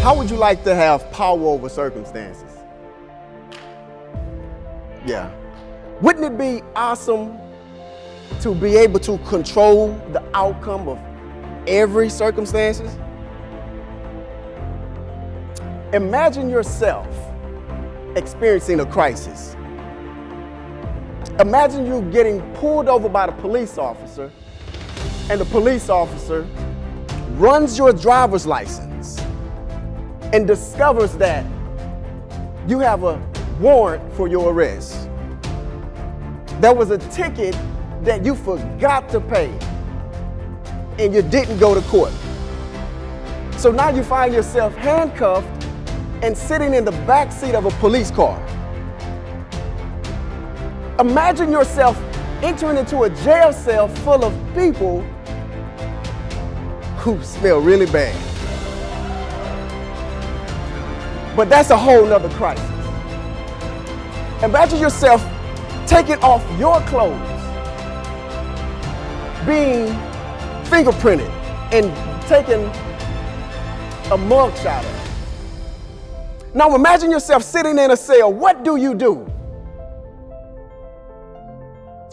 How would you like to have power over circumstances? Yeah. Wouldn't it be awesome to be able to control the outcome of every circumstances? Imagine yourself experiencing a crisis. Imagine you getting pulled over by the police officer, and the police officer runs your driver's license and discovers that you have a warrant for your arrest. There was a ticket that you forgot to pay, and you didn't go to court. So now you find yourself handcuffed and sitting in the back seat of a police car. Imagine yourself entering into a jail cell full of people who smell really bad. But that's a whole nother crisis. Imagine yourself taking off your clothes, being fingerprinted, and taking a mugshot of it. Now imagine yourself sitting in a cell. What do you do?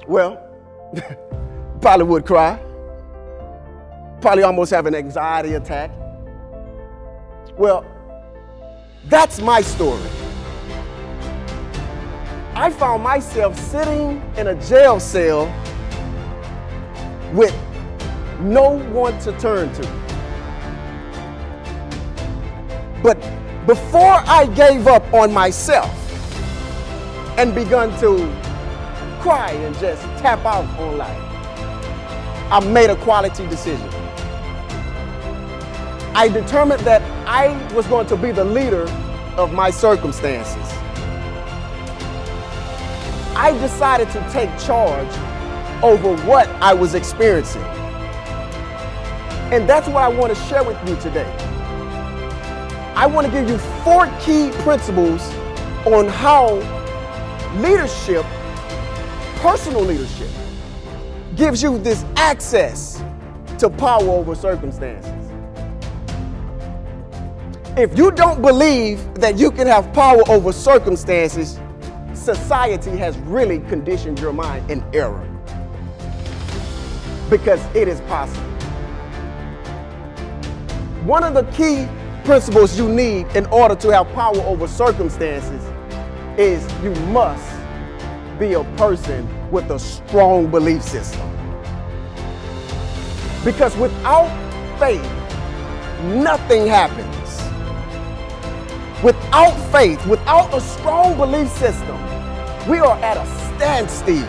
Well, probably would cry. Probably almost have an anxiety attack. Well, that's my story. I found myself sitting in a jail cell with no one to turn to. But before I gave up on myself and begun to cry and just tap out on life, I made a quality decision. I determined that I was going to be the leader of my circumstances. I decided to take charge over what I was experiencing. And that's what I want to share with you today. I want to give you 4 key principles on how leadership, personal leadership, gives you this access to power over circumstances. If you don't believe that you can have power over circumstances, society has really conditioned your mind in error. Because it is possible. One of the key principles you need in order to have power over circumstances is you must be a person with a strong belief system. Because without faith, nothing happens. Without faith, without a strong belief system, we are at a standstill.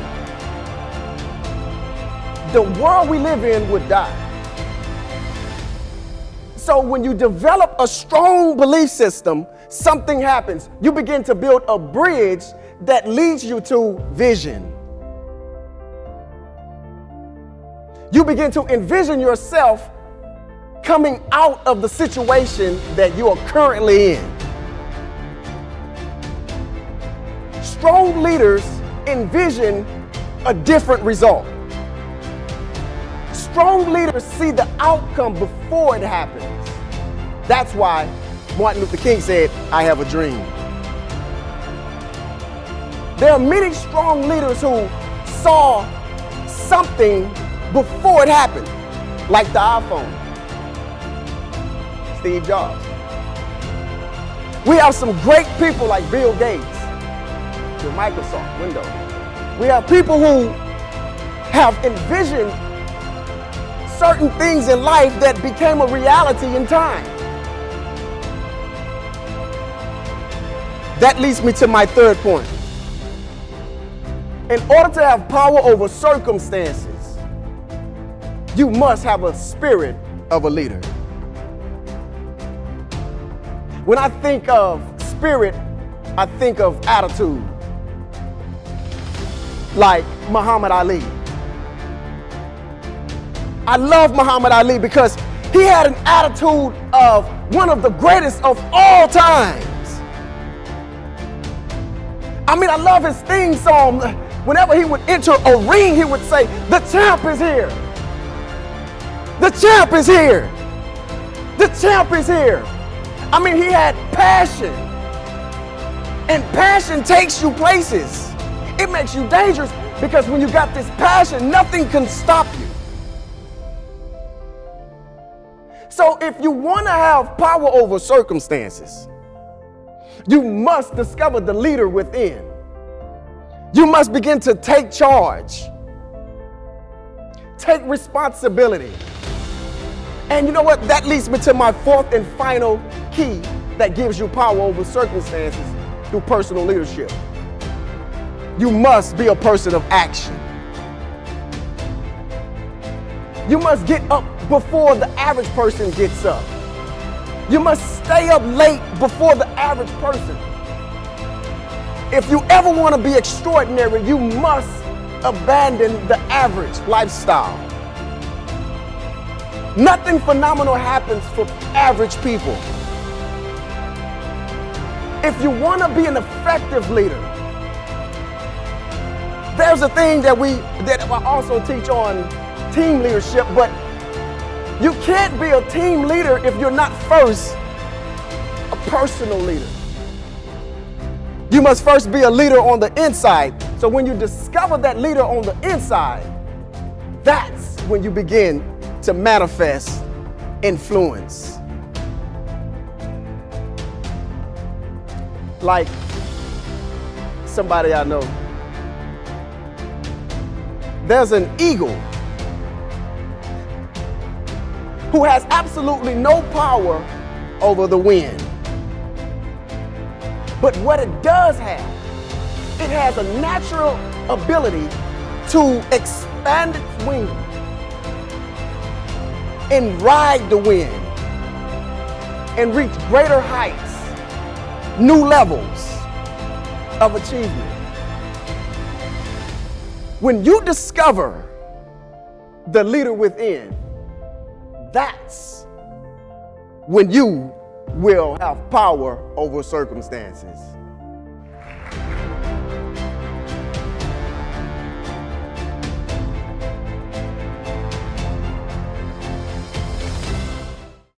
The world we live in would die. So when you develop a strong belief system, something happens. You begin to build a bridge that leads you to vision. You begin to envision yourself coming out of the situation that you are currently in. Strong leaders envision a different result. Strong leaders see the outcome before it happens. That's why Martin Luther King said, "I have a dream." There are many strong leaders who saw something before it happened, like the iPhone. Steve Jobs. We have some great people like Bill Gates, the Microsoft, Windows. We have people who have envisioned certain things in life that became a reality in time. That leads me to my 3rd point. In order to have power over circumstances, you must have a spirit of a leader. When I think of spirit, I think of attitude. Like Muhammad Ali. I love Muhammad Ali because he had an attitude of one of the greatest of all times. I mean, I love his theme song. Whenever he would enter a ring, he would say, "The champ is here. The champ is here. The champ is here." I mean, he had passion. And passion takes you places. It makes you dangerous because when you got this passion, nothing can stop you. So if you want to have power over circumstances, you must discover the leader within. You must begin to take charge, take responsibility. And you know what? That leads me to my fourth and final key that gives you power over circumstances through personal leadership. You must be a person of action. You must get up before the average person gets up. You must stay up late before the average person. If you ever want to be extraordinary, you must abandon the average lifestyle. Nothing phenomenal happens for average people. If you want to be an effective leader, there's a thing that I also teach on team leadership, but you can't be a team leader if you're not first a personal leader. You must first be a leader on the inside. So when you discover that leader on the inside, that's when you begin to manifest influence. Like somebody I know, there's an eagle who has absolutely no power over the wind. But what it does have, it has a natural ability to expand its wings and ride the wind and reach greater heights, new levels of achievement. When you discover the leader within, that's when you will have power over circumstances.